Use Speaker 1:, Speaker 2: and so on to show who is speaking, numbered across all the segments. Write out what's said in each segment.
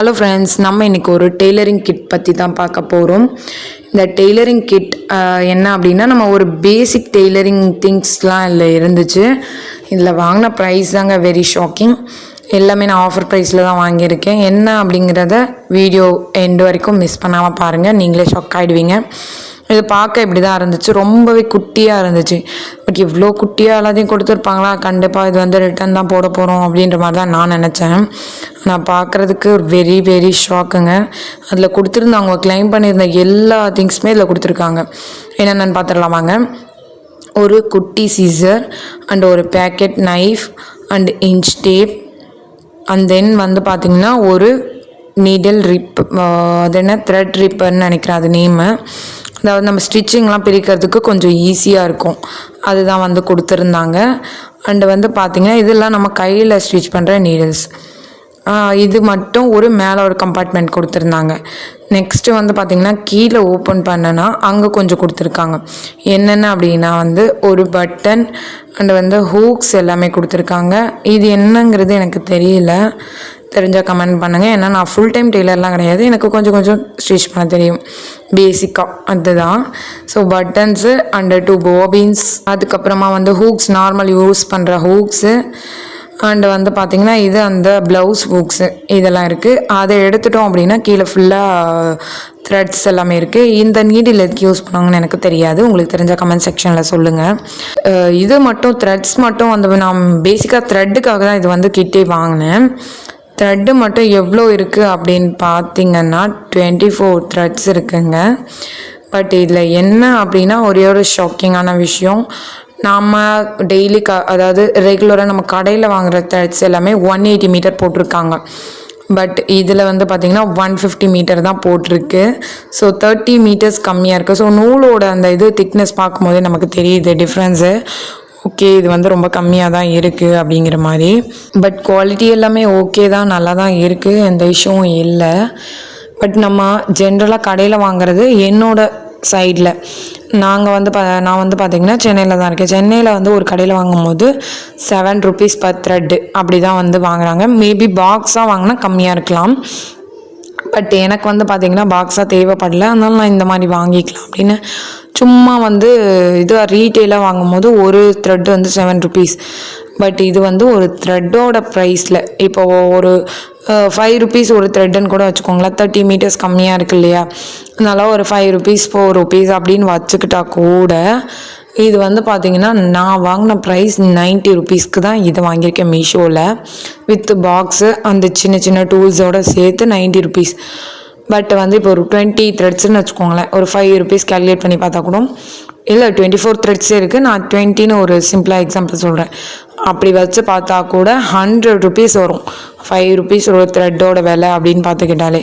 Speaker 1: Hello friends, நம்ம இன்றைக்கி ஒரு டெய்லரிங் கிட் பற்றி தான் பார்க்க போகிறோம். இந்த டெய்லரிங் கிட் என்ன அப்படின்னா, நம்ம ஒரு பேசிக் டெய்லரிங் திங்ஸ்லாம் இதில் இருந்துச்சு. இதில் வாங்கின ப்ரைஸ் தாங்க வெரி ஷாக்கிங். எல்லாமே நான் ஆஃபர் ப்ரைஸில் தான் வாங்கியிருக்கேன். என்ன அப்படிங்கிறத வீடியோ எண்டு வரைக்கும் மிஸ் பண்ணாமல் பாருங்கள், நீங்களே ஷாக் ஆகிடுவீங்க. இது பார்க்க இப்படி தான் இருந்துச்சு, ரொம்பவே குட்டியாக இருந்துச்சு. பட் இவ்வளோ குட்டியாக எல்லாத்தையும் கொடுத்துருப்பாங்களா? கண்டிப்பாக இது வந்து ரிட்டன் தான் போட போகிறோம் அப்படின்ற மாதிரி தான் நான் நினச்சேன். நான் பார்க்குறதுக்கு வெரி வெரி ஷாக்குங்க. அதில் கொடுத்துருந்தாங்க, கிளைம் பண்ணியிருந்த எல்லா திங்ஸுமே இதில் கொடுத்துருக்காங்க. என்னென்னு பார்த்துடலாமாங்க. ஒரு குட்டி சீசர் அண்ட் ஒரு packet knife and inch tape and then வந்து பார்த்திங்கன்னா ஒரு நீடில் ரிப், அது என்ன த்ரெட் ரிப்பர்னு நினைக்கிறேன் அது நேமு. அதாவது நம்ம ஸ்டிச்சிங்லாம் பிரிக்கிறதுக்கு கொஞ்சம் ஈஸியாக இருக்கும், அதுதான் வந்து கொடுத்துருந்தாங்க. அண்டு வந்து பார்த்திங்கன்னா இதெல்லாம் நம்ம கையில் ஸ்டிச் பண்ணுற நீடில்ஸ். இது மட்டும் ஒரு மேலே ஒரு கம்பார்ட்மெண்ட் கொடுத்துருந்தாங்க. நெக்ஸ்ட்டு வந்து பார்த்திங்கன்னா கீழே ஓப்பன் பண்ணனா அங்கே கொஞ்சம் கொடுத்துருக்காங்க. என்னென்ன அப்படின்னா வந்து ஒரு பட்டன் அண்டு வந்து ஹூக்ஸ் எல்லாமே கொடுத்துருக்காங்க. இது என்னங்கிறது எனக்கு தெரியல, தெரிஞ்சால் கமெண்ட் பண்ணுங்கள். ஏன்னா நான் ஃபுல் டைம் டெய்லர்லாம் கிடையாது, எனக்கு கொஞ்சம் கொஞ்சம் ஸ்டிச் பண்ண தெரியும் பேசிக்காக, அதுதான். ஸோ பட்டன்ஸு அண்டு 2 பாபின்ஸ், அதுக்கப்புறமா வந்து ஹூக்ஸ், நார்மல் யூஸ் பண்ணுற ஹூக்ஸு அண்டு வந்து பார்த்திங்கன்னா இது அந்த ப்ளவுஸ் ஹூக்ஸு இதெல்லாம் இருக்குது. அதை எடுத்துட்டோம் அப்படின்னா கீழே ஃபுல்லாக த்ரெட்ஸ் எல்லாமே இருக்குது. இந்த நீடில் எதுக்கு யூஸ் பண்ணுவாங்கன்னு எனக்கு தெரியாது, உங்களுக்கு தெரிஞ்ச கமெண்ட் செக்ஷனில் சொல்லுங்கள். இது மட்டும் த்ரெட்ஸ் மட்டும் வந்து நான் பேசிக்காக த்ரெட்டுக்காக தான் இது வந்து கிட்டே வாங்கினேன். த்ரெட்டு மட்டும் எவ்வளோ இருக்குது அப்படின்னு பார்த்திங்கன்னா 24 த்ரெட்ஸ் இருக்குங்க. பட் இதில் என்ன அப்படின்னா ஒரே ஒரு ஷாக்கிங்கான விஷயம், நாம் டெய்லி அதாவது ரெகுலராக நம்ம கடையில் வாங்குகிற த்ரெட்ஸ் எல்லாமே 180 மீட்டர் போட்டிருக்காங்க. பட் இதில் வந்து பார்த்திங்கன்னா 150 மீட்டர் தான் போட்டிருக்கு. ஸோ 30 மீட்டர்ஸ் கம்மியாக இருக்குது. ஸோ நூலோட அந்த இது திக்னஸ் பார்க்கும்போதே நமக்கு தெரியுது டிஃப்ரென்ஸு. ஓகே, இது வந்து ரொம்ப கம்மியாக தான் இருக்குது அப்படிங்கிற மாதிரி. பட் குவாலிட்டி எல்லாமே ஓகே தான், நல்லா தான் இருக்குது, எந்த இஷ்யூவும் இல்லை. பட் நம்ம ஜென்ரலாக கடையில் வாங்குறது என்னோடய சைடில் நான் வந்து பார்த்திங்கன்னா சென்னையில் தான் இருக்கேன். சென்னையில் வந்து ஒரு கடையில் வாங்கும்போது 7 ருபீஸ் பர் த்ரெட்டு அப்படி தான் வந்து வாங்குகிறாங்க. மேபி பாக்ஸாக வாங்கினா கம்மியாக இருக்கலாம். பட் எனக்கு வந்து பார்த்திங்கன்னா பாக்ஸாக தேவைப்படல, அதனால நான் இந்த மாதிரி வாங்கிக்கலாம் அப்படின்னு சும்மா வந்து இது ரீட்டெயிலாக வாங்கும்போது ஒரு த்ரெட் வந்து 7 ருபீஸ். பட் இது வந்து ஒரு த்ரெட்டோட ப்ரைஸில் இப்போ ஒரு 5 ருபீஸ் ஒரு த்ரெட்டுன்னு கூட வச்சுக்கோங்களேன், 30 மீட்டர்ஸ் கம்மியாக இருக்கு இல்லையா, அதனால் ஒரு 5 ருபீஸ் 4 ருபீஸ் அப்படின்னு வச்சுக்கிட்டா கூட இது வந்து பார்த்திங்கன்னா நான் வாங்கின ப்ரைஸ் 90 ருபீஸ்க்கு தான் இதை வாங்கியிருக்கேன் மீஷோவில், வித் பாக்ஸு அந்த சின்ன சின்ன டூல்ஸோடு சேர்த்து 90 ருபீஸ். பட் வந்து இப்போ ஒரு 20 த்ரெட்ஸ்ன்னு வச்சுக்கோங்களேன், ஒரு 5 ருபீஸ் கேல்குலேட் பண்ணி பார்த்தா கூட இல்லை 24 த்ரெட்ஸே இருக்குது, நான் 20ன்னு ஒரு சிம்பிளாக எக்ஸாம்பிள் சொல்கிறேன். அப்படி வச்சு பார்த்தா கூட 100 ருபீஸ் வரும். 5 ருபீஸ் ஒரு த்ரெட்டோட விலை அப்படின்னு பார்த்துக்கிட்டாலே.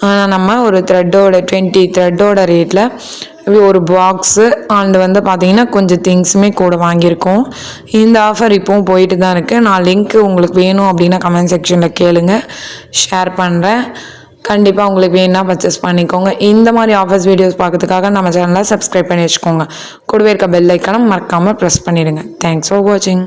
Speaker 1: ஆனால் நம்ம ஒரு த்ரெட்டோட 20 த்ரெட்டோட ரேட்டில் ஒரு பாக்ஸு அண்டு வந்து பார்த்திங்கன்னா கொஞ்சம் திங்ஸுமே கூட வாங்கியிருக்கோம். இந்த ஆஃபர் இப்போவும் போயிட்டு தான் இருக்குது. நான் லிங்க்கு உங்களுக்கு வேணும் அப்படின்னா கமெண்ட் செக்ஷனில் கேளுங்க, ஷேர் பண்ணுறேன். கண்டிப்பாக உங்களுக்கு வேணும்னா பர்ச்சேஸ் பண்ணிக்கோங்க. இந்த மாதிரி ஆஃபர்ஸ் வீடியோஸ் பார்க்கறதுக்காக நம்ம சேனலை சப்ஸ்கிரைப் பண்ணி வச்சுக்கோங்க. கூடவே இருக்க பெல் ஐக்கானை மறக்காமல் ப்ரெஸ் பண்ணிவிடுங்க. தேங்க்ஸ் ஃபார் வாட்சிங்.